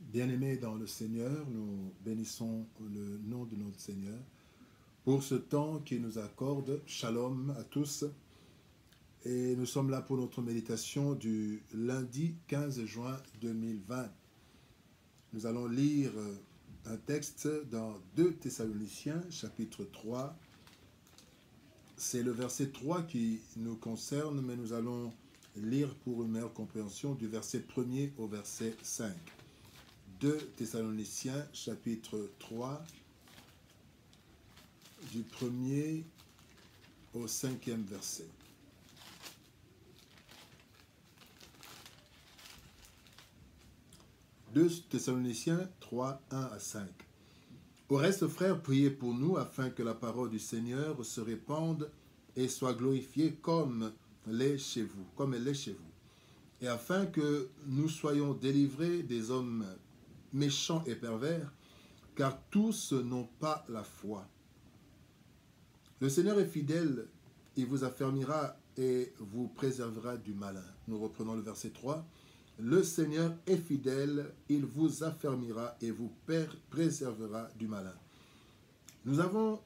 Bien-aimés dans le Seigneur, nous bénissons le nom de notre Seigneur pour ce temps qu'il nous accorde. Shalom à tous. Et nous sommes là pour notre méditation du lundi 15 juin 2020. Nous allons lire un texte dans 2 Thessaloniciens, chapitre 3. C'est le verset 3 qui nous concerne, mais nous allons lire pour une meilleure compréhension du verset 1er au verset 5. 2 Thessaloniciens, chapitre 3, du 1er au 5e verset. « 2 Thessaloniciens 3, 1 à 5. Au reste, frères, priez pour nous, afin que la parole du Seigneur se répande et soit glorifiée comme elle est chez vous, et afin que nous soyons délivrés des hommes méchants et pervers, car tous n'ont pas la foi. Le Seigneur est fidèle, il vous affermira et vous préservera du malin. » Nous reprenons le verset 3. Le Seigneur est fidèle, il vous affermira et vous préservera du malin. Nous avons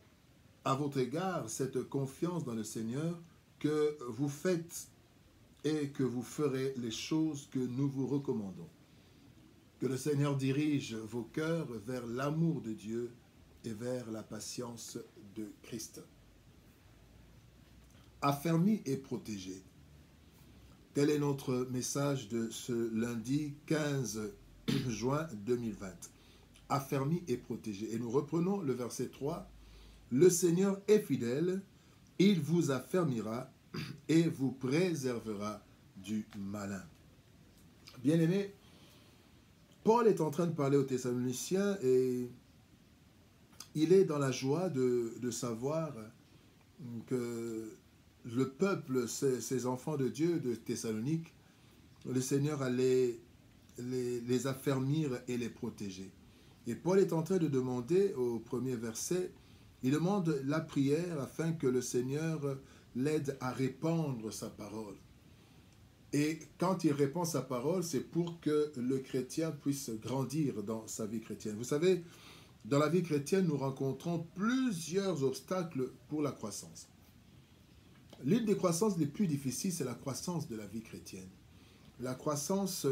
à votre égard cette confiance dans le Seigneur que vous faites et que vous ferez les choses que nous vous recommandons. Que le Seigneur dirige vos cœurs vers l'amour de Dieu et vers la patience de Christ. Affermis et protégés. Tel est notre message de ce lundi 15 juin 2020. Affermis et protégés. Et nous reprenons le verset 3. Le Seigneur est fidèle, il vous affermira et vous préservera du malin. Bien-aimés, Paul est en train de parler aux Thessaloniciens et il est dans la joie de savoir que le peuple, ces enfants de Dieu de Thessalonique, le Seigneur allait les affermir et les protéger. Et Paul est en train de demander au premier verset, il demande la prière afin que le Seigneur l'aide à répandre sa parole. Et quand il répand sa parole, c'est pour que le chrétien puisse grandir dans sa vie chrétienne. Vous savez, dans la vie chrétienne, nous rencontrons plusieurs obstacles pour la croissance. L'une des croissances les plus difficiles, c'est la croissance de la vie chrétienne. La croissance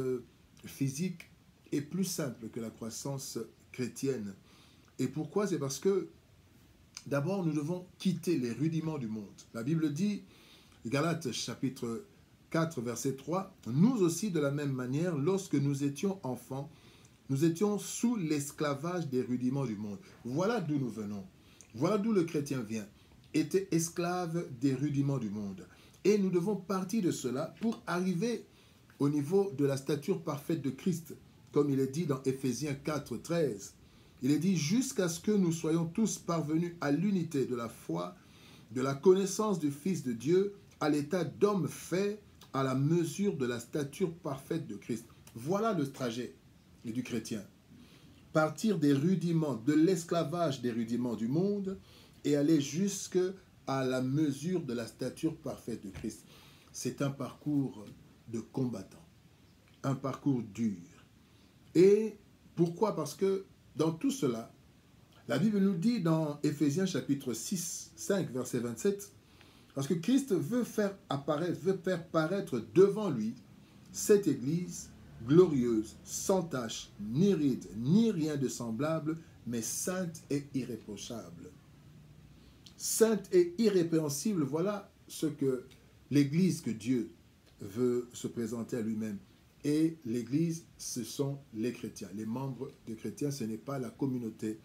physique est plus simple que la croissance chrétienne. Et pourquoi? C'est parce que, d'abord, nous devons quitter les rudiments du monde. La Bible dit, Galates chapitre 4, verset 3, « Nous aussi, de la même manière, lorsque nous étions enfants, nous étions sous l'esclavage des rudiments du monde. » Voilà d'où nous venons. Voilà d'où le chrétien vient. Était esclave des rudiments du monde. Et nous devons partir de cela pour arriver au niveau de la stature parfaite de Christ, comme il est dit dans Éphésiens 4, 13. Il est dit « Jusqu'à ce que nous soyons tous parvenus à l'unité de la foi, de la connaissance du Fils de Dieu, à l'état d'homme fait, à la mesure de la stature parfaite de Christ. » Voilà le trajet du chrétien. Partir des rudiments, de l'esclavage des rudiments du monde et aller jusqu'à la mesure de la stature parfaite de Christ. C'est un parcours de combattant, un parcours dur. Et pourquoi? Parce que dans tout cela, la Bible nous dit dans Éphésiens chapitre 6, 5, verset 27, parce que Christ veut faire paraître devant lui cette Église glorieuse, sans tache, ni ride, ni rien de semblable, mais sainte et irréprochable. Sainte et irrépréhensible, voilà ce que l'Église que Dieu veut se présenter à lui-même. Et l'Église, ce sont les chrétiens. Les membres des chrétiens, ce n'est pas la communauté,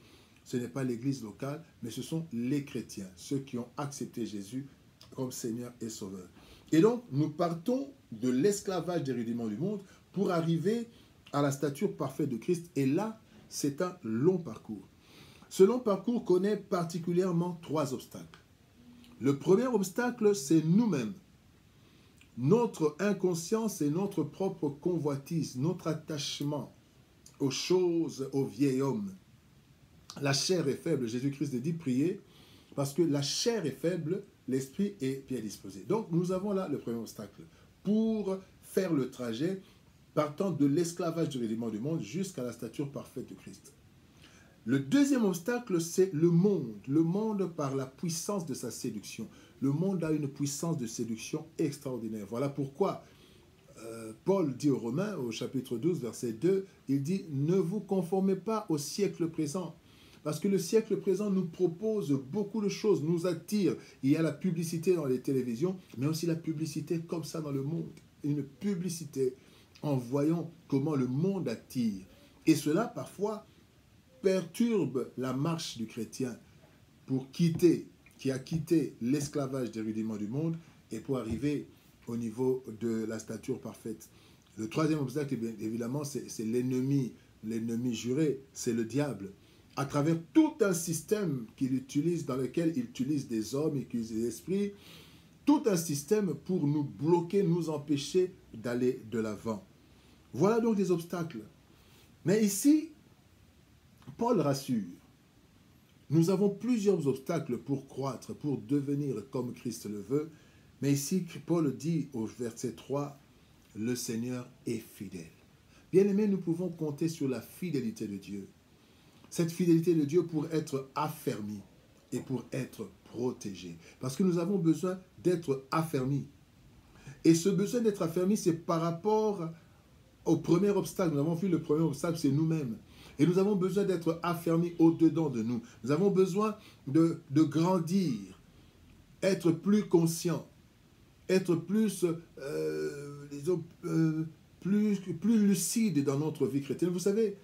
ce n'est pas l'Église locale, mais ce sont les chrétiens, ceux qui ont accepté Jésus comme Seigneur et Sauveur. Et donc, nous partons de l'esclavage des rudiments du monde pour arriver à la stature parfaite de Christ. Et là, c'est un long parcours. Ce long parcours connaît particulièrement 3 obstacles. Le premier obstacle, c'est nous-mêmes. Notre inconscience et notre propre convoitise, notre attachement aux choses, au vieil homme. La chair est faible. Jésus-Christ dit prier parce que la chair est faible, l'esprit est bien disposé. Donc, nous avons là le premier obstacle. Pour faire le trajet, partant de l'esclavage du rudiment du monde jusqu'à la stature parfaite de Christ. Le deuxième obstacle, c'est le monde. Le monde par la puissance de sa séduction. Le monde a une puissance de séduction extraordinaire. Voilà pourquoi Paul dit aux Romains, au chapitre 12, verset 2, il dit « Ne vous conformez pas au siècle présent ». Parce que le siècle présent nous propose beaucoup de choses, nous attire. Il y a la publicité dans les télévisions, mais aussi la publicité comme ça dans le monde. Une publicité en voyant comment le monde attire. Et cela, parfois, perturbe la marche du chrétien qui a quitté l'esclavage des rudiments du monde et pour arriver au niveau de la stature parfaite. Le troisième obstacle, évidemment, c'est l'ennemi juré, c'est le diable. À travers tout un système qu'il utilise, dans lequel il utilise des hommes, il utilise des esprits, tout un système pour nous bloquer, nous empêcher d'aller de l'avant. Voilà donc des obstacles. Mais ici, Paul rassure. Nous avons plusieurs obstacles pour croître, pour devenir comme Christ le veut. Mais ici, Paul dit au verset 3, « Le Seigneur est fidèle ». Bien-aimés, nous pouvons compter sur la fidélité de Dieu. Cette fidélité de Dieu pour être affermie et pour être protégée. Parce que nous avons besoin d'être affermis. Et ce besoin d'être affermi, c'est par rapport au premier obstacle. Nous avons vu le premier obstacle, c'est nous-mêmes. Et nous avons besoin d'être affermis au-dedans de nous. Nous avons besoin de grandir, être plus conscients, être plus lucide dans notre vie chrétienne. Vous savez,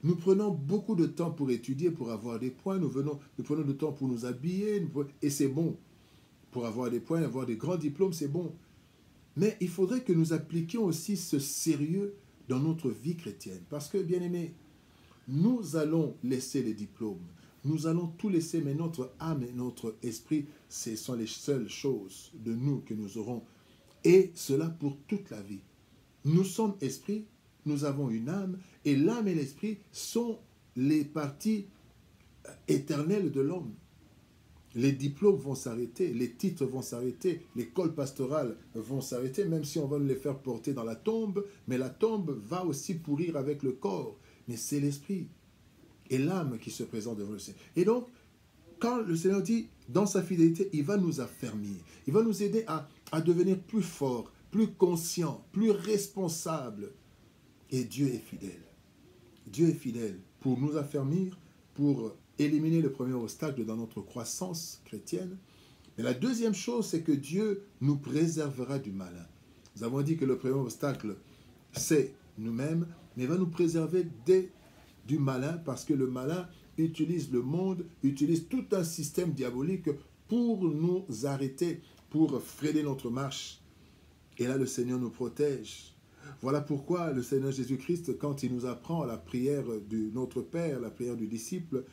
nous prenons beaucoup de temps pour étudier, pour avoir des points. Nous prenons du temps pour nous habiller, et c'est bon. Pour avoir des points, avoir des grands diplômes, c'est bon. Mais il faudrait que nous appliquions aussi ce sérieux dans notre vie chrétienne. Parce que, bien aimés, nous allons laisser les diplômes. Nous allons tout laisser, mais notre âme et notre esprit, ce sont les seules choses de nous que nous aurons. Et cela pour toute la vie. Nous sommes esprits, nous avons une âme, et l'âme et l'esprit sont les parties éternelles de l'homme. Les diplômes vont s'arrêter, les titres vont s'arrêter, l'école pastorale vont s'arrêter, même si on va nous les faire porter dans la tombe, mais la tombe va aussi pourrir avec le corps. Mais c'est l'esprit et l'âme qui se présentent devant le Seigneur. Et donc, quand le Seigneur dit, dans sa fidélité, il va nous affermir, il va nous aider à devenir plus forts, plus conscients, plus responsables. Et Dieu est fidèle. Dieu est fidèle pour nous affermir, pour éliminer le premier obstacle dans notre croissance chrétienne. Mais la deuxième chose, c'est que Dieu nous préservera du malin. Nous avons dit que le premier obstacle, c'est nous-mêmes, mais il va nous préserver du malin, parce que le malin utilise le monde, utilise tout un système diabolique pour nous arrêter, pour freiner notre marche. Et là, le Seigneur nous protège. Voilà pourquoi le Seigneur Jésus-Christ, quand il nous apprend la prière de notre Père, la prière du disciple,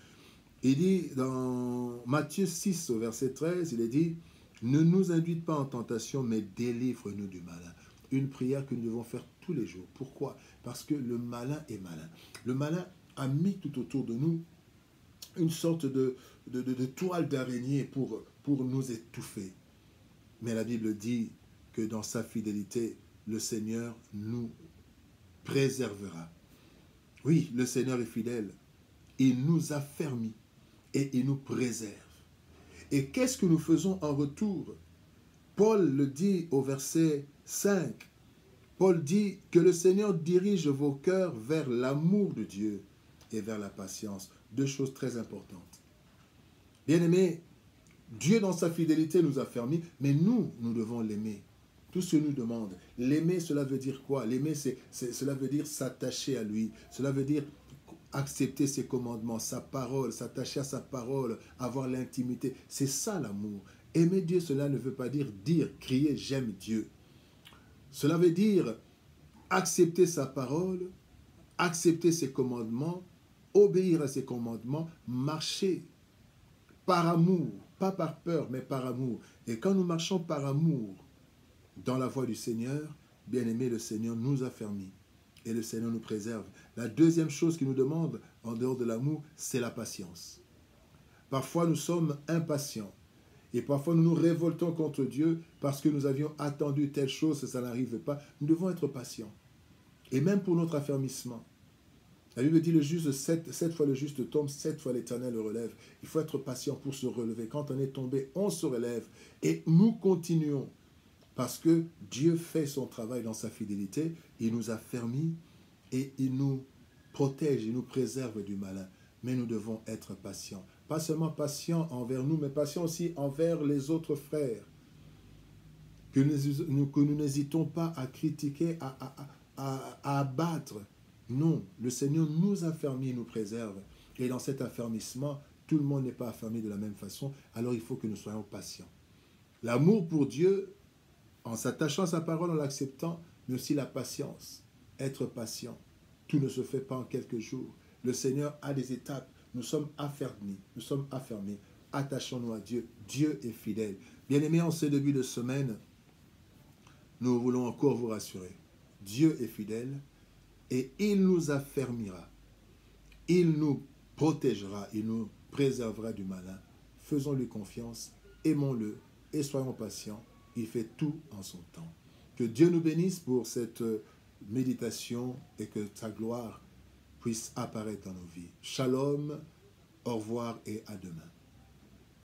il dit dans Matthieu 6, au verset 13, il est dit « Ne nous induis pas en tentation, mais délivre-nous du malin ». Une prière que nous devons faire tous les jours. Pourquoi? Parce que le malin est malin. Le malin a mis tout autour de nous une sorte de toile d'araignée pour nous étouffer. Mais la Bible dit que dans sa fidélité, le Seigneur nous préservera. Oui, le Seigneur est fidèle. Il nous affermit et il nous préserve. Et qu'est-ce que nous faisons en retour? Paul le dit au verset 5. Paul dit que le Seigneur dirige vos cœurs vers l'amour de Dieu et vers la patience. Deux choses très importantes. Bien-aimés, Dieu dans sa fidélité nous a affermis, mais nous devons l'aimer. Tout ce que nous demande. L'aimer, cela veut dire quoi? L'aimer, cela veut dire s'attacher à lui. Cela veut dire accepter ses commandements, sa parole, s'attacher à sa parole, avoir l'intimité. C'est ça l'amour. Aimer Dieu, cela ne veut pas dire crier « j'aime Dieu ». Cela veut dire accepter sa parole, accepter ses commandements, obéir à ses commandements, marcher par amour, pas par peur, mais par amour. Et quand nous marchons par amour dans la voie du Seigneur, bien-aimé, le Seigneur nous affermit et le Seigneur nous préserve. La deuxième chose qu'il nous demande, en dehors de l'amour, c'est la patience. Parfois, nous sommes impatients. Et parfois, nous nous révoltons contre Dieu parce que nous avions attendu telle chose et ça n'arrive pas. Nous devons être patients. Et même pour notre affermissement. La Bible dit le juste, sept fois le juste tombe, 7 fois l'Éternel le relève. Il faut être patient pour se relever. Quand on est tombé, on se relève et nous continuons. Parce que Dieu fait son travail dans sa fidélité. Il nous affermit et il nous protège, il nous préserve du malin. Mais nous devons être patients. Pas seulement patients envers nous, mais patients aussi envers les autres frères. Que nous n'hésitons pas à critiquer, à abattre. Non, le Seigneur nous affermit, nous préserve. Et dans cet affermissement, tout le monde n'est pas affermi de la même façon. Alors il faut que nous soyons patients. L'amour pour Dieu, en s'attachant à sa parole, en l'acceptant, mais aussi la patience. Être patient. Tout ne se fait pas en quelques jours. Le Seigneur a des étapes. Nous sommes affermis. Nous sommes affermés. Attachons-nous à Dieu. Dieu est fidèle. Bien-aimés, en ce début de semaine, nous voulons encore vous rassurer. Dieu est fidèle et il nous affermira. Il nous protégera. Il nous préservera du malin. Faisons-lui confiance. Aimons-le et soyons patients. Il fait tout en son temps. Que Dieu nous bénisse pour cette méditation et que sa gloire puisse apparaître dans nos vies. Shalom, au revoir et à demain.